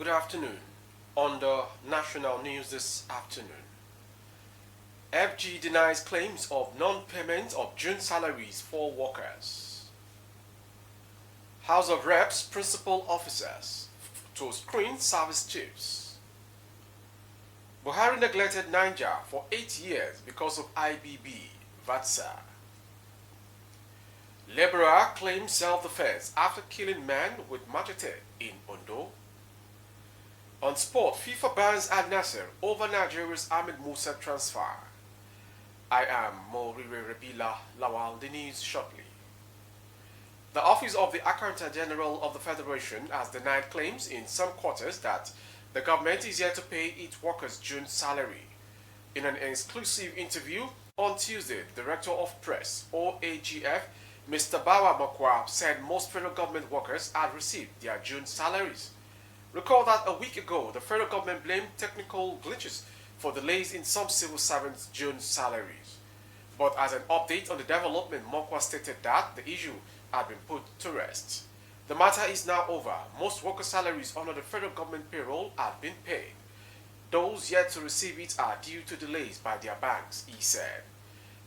Good afternoon. On the national news this afternoon, FG denies claims of non-payment of June salaries for workers. House of Reps principal officers to screen service chiefs. Buhari neglected Niger for 8 years because of IBB, Vatsa. Laborer claims self-defense after killing man with machete in Ondo. On sport, FIFA bans Al Nasser over Nigeria's Ahmed Musa transfer. I am Morire Rebila Lawal. The news shortly. The Office of the Accountant General of the Federation has denied claims in some quarters that the government is yet to pay its workers June salary. In an exclusive interview on Tuesday, the Director of Press, OAGF, Mr. Bawa Makwa, said most federal government workers had received their June salaries. Recall that a week ago, the federal government blamed technical glitches for delays in some civil servants' June salaries. But as an update on the development, Mokwa stated that the issue had been put to rest. The matter is now over. Most worker salaries under the federal government payroll have been paid. Those yet to receive it are due to delays by their banks, he said.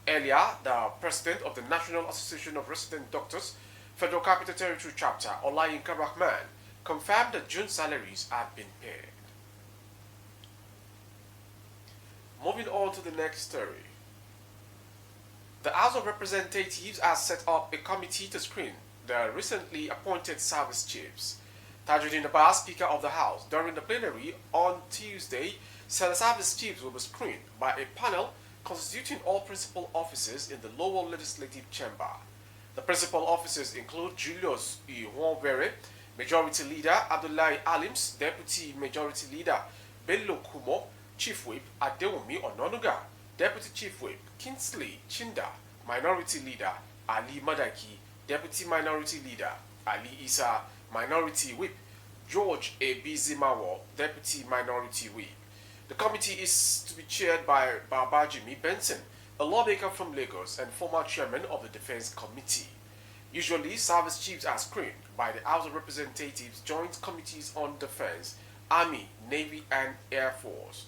Earlier, the president of the National Association of Resident Doctors, Federal Capital Territory Chapter, Olayinka Rahman, confirmed that June salaries had been paid. Moving on to the next story. The House of Representatives has set up a committee to screen the recently appointed service chiefs. Tajuddin Abbas, Speaker of the House, during the plenary on Tuesday, said the service chiefs will be screened by a panel constituting all principal officers in the lower legislative chamber. The principal officers include Julius Iwonvere, Majority Leader Abdullahi Alims, Deputy Majority Leader Bello Kumo, Chief Whip Adewumi Ononuga, Deputy Chief Whip Kingsley Chinda, Minority Leader Ali Madaki, Deputy Minority Leader Ali Isa, Minority Whip George A. Bizimawo, Deputy Minority Whip. The committee is to be chaired by Babajimi Benson, a lawmaker from Lagos and former chairman of the Defense Committee. Usually, service chiefs are screened by the House of Representatives Joint Committees on Defense, Army, Navy, and Air Force.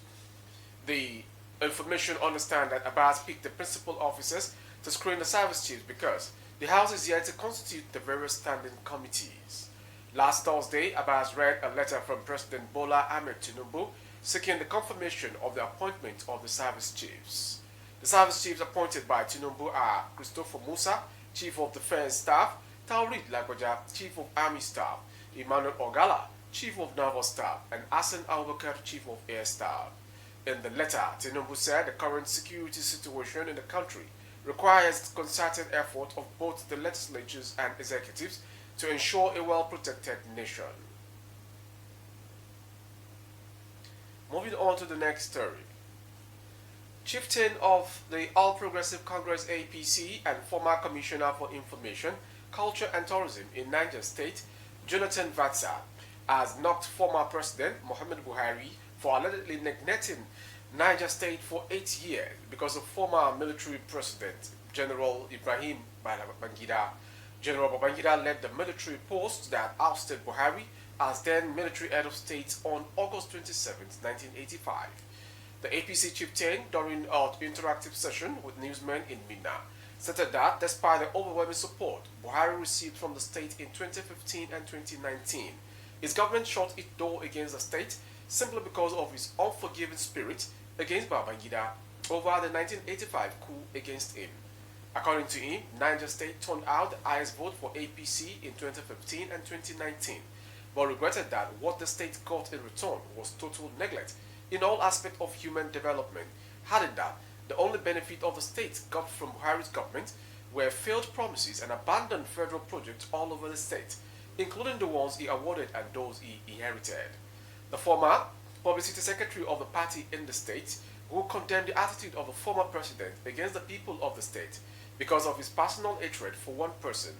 The information understands that Abbas picked the principal officers to screen the service chiefs because the House is yet to constitute the various standing committees. Last Thursday, Abbas read a letter from President Bola Ahmed Tinubu seeking the confirmation of the appointment of the service chiefs. The service chiefs appointed by Tinubu are Christopher Musa, Chief of Defense Staff, Taurid Lagbaja, Chief of Army Staff, Emmanuel Ogala, Chief of Naval Staff, and Hassan Abubakar, Chief of Air Staff. In the letter, Tinubu said the current security situation in the country requires concerted effort of both the legislatures and executives to ensure a well-protected nation. Moving on to the next story. Chieftain of the All Progressive Congress APC and former Commissioner for Information, Culture and Tourism in Niger State, Jonathan Vatsa, has knocked former President Muhammad Buhari for allegedly neglecting Niger State for 8 years because of former military president General Ibrahim Babangida. General Babangida led the military post that ousted Buhari as then military head of state on August 27, 1985. The APC chieftain, during an interactive session with newsmen in Minna, stated that despite the overwhelming support Buhari received from the state in 2015 and 2019, his government shut its door against the state simply because of his unforgiving spirit against Babangida over the 1985 coup against him. According to him, Niger State turned out the highest vote for APC in 2015 and 2019, but regretted that what the state got in return was total neglect in all aspects of human development, adding that the only benefit of the state got from Buhari's government were failed promises and abandoned federal projects all over the state, including the ones he awarded and those he inherited. The former publicity secretary of the party in the state, who condemned the attitude of the former president against the people of the state because of his personal hatred for one person,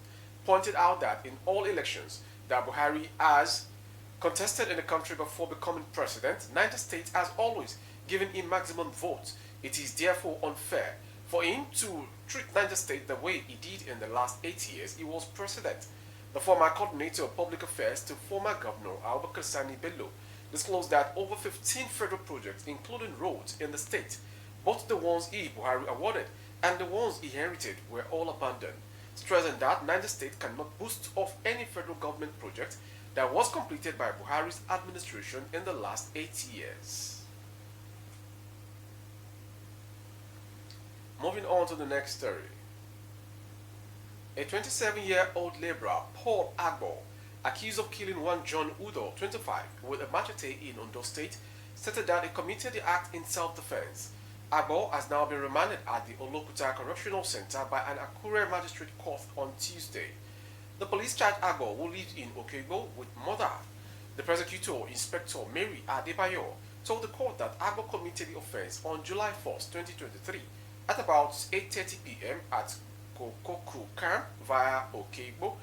pointed out that in all elections that Buhari has contested in the country before becoming president, Niger State has always given him maximum votes. It is therefore unfair for him to treat Niger State the way he did in the last 8 years he was president. The former coordinator of public affairs to former Governor Abubakar Sani Bello disclosed that over 15 federal projects, including roads in the state, both the ones Buhari awarded and the ones he inherited, were all abandoned, stressing that Niger State cannot boast of any federal government project that was completed by Buhari's administration in the last 8 years. Moving on to the next story. A 27-year-old laborer, Paul Agbo, accused of killing one John Udo, 25, with a machete in Ondo State, stated that he committed the act in self-defense. Agbo has now been remanded at the Olokuta Correctional Center by an Akure magistrate court on Tuesday. The police charged Agbo, who lived in Okigbo, with murder. The prosecutor, Inspector Mary Adebayo, told the court that Agbo committed the offense on July 1, 2023, at about 8:30 p.m. at Kokoku Camp via Okigbo.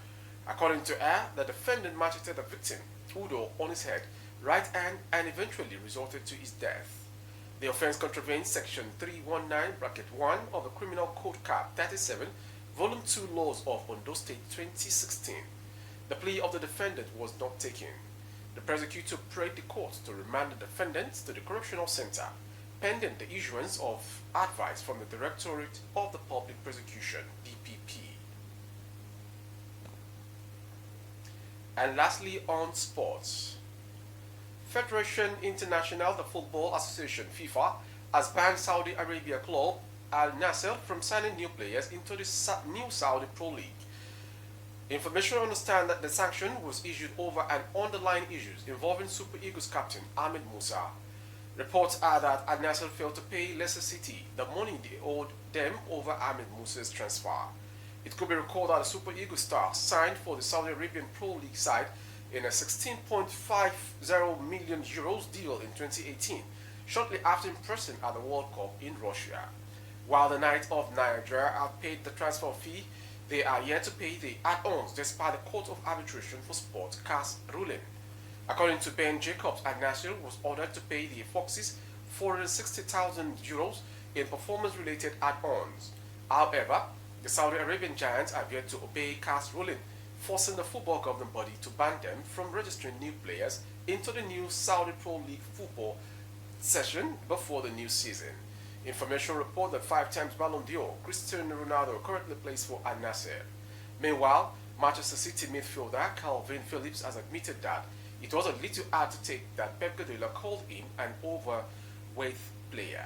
According to her, the defendant macheted the victim, Udo, on his head, right hand, and eventually resulted to his death. The offense contravenes Section 319(1) of the Criminal Code Cap 37, Volume 2 Laws of Ondo State 2016. The plea of the defendant was not taken. The prosecutor prayed the court to remand the defendant to the correctional center, pending the issuance of advice from the Directorate of the Public Prosecution, DPP. And lastly, on sports. Federation International, the Football Association, FIFA, has banned Saudi Arabia club Al Nassr from signing new players into the new Saudi Pro League. Information understands that the sanction was issued over an underlying issues involving Super Eagles captain Ahmed Musa. Reports are that Al Nassr failed to pay Leicester City the money they owed them over Ahmed Musa's transfer. It could be recalled that the Super Eagles star signed for the Saudi Arabian Pro League side in a 16.50 million euros deal in 2018, shortly after impressing at the World Cup in Russia. While the Knights of Niger have paid the transfer fee, they are yet to pay the add-ons despite the Court of Arbitration for Sport CAS ruling. According to Ben Jacobs, Al Nassr was ordered to pay the Foxes 460,000 euros in performance-related add-ons. However, the Saudi Arabian giants have yet to obey CAS ruling, forcing the football governing body to ban them from registering new players into the new Saudi Pro League football session before the new season. Information report that 5 times Ballon d'Or Cristiano Ronaldo currently plays for Al Nassr. Meanwhile, Manchester City midfielder Calvin Phillips has admitted that it was a little hard to take that Pep Guardiola called him an overweight player.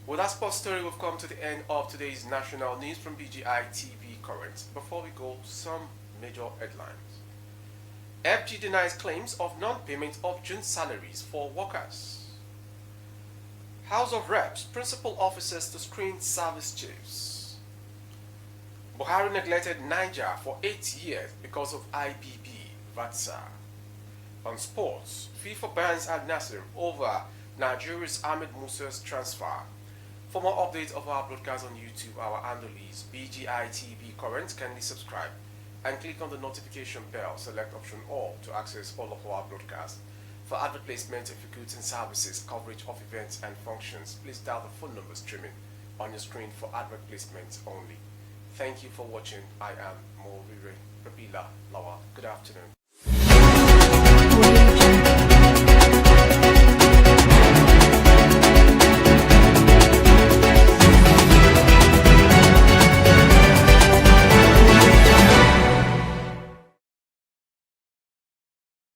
With that sports story, we've come to the end of today's national news from BGI TV Current. Before we go, some major headlines. FG denies claims of non-payment of June salaries for workers. House of Reps, principal officers to screen service chiefs. Buhari neglected Niger for 8 years because of IBB, VATSA. On sports, FIFA bans Al Nassr over Nigeria's Ahmed Musa's transfer. For more updates of our broadcast on YouTube, our handle is BGI TV Current. Kindly subscribe and click on the notification bell. Select option all to access all of our broadcasts. For advert placement of your goods and services, coverage of events and functions, please dial the phone number streaming on your screen for advert placements only. Thank you for watching. I am Morire Rabila Lawa. Good afternoon.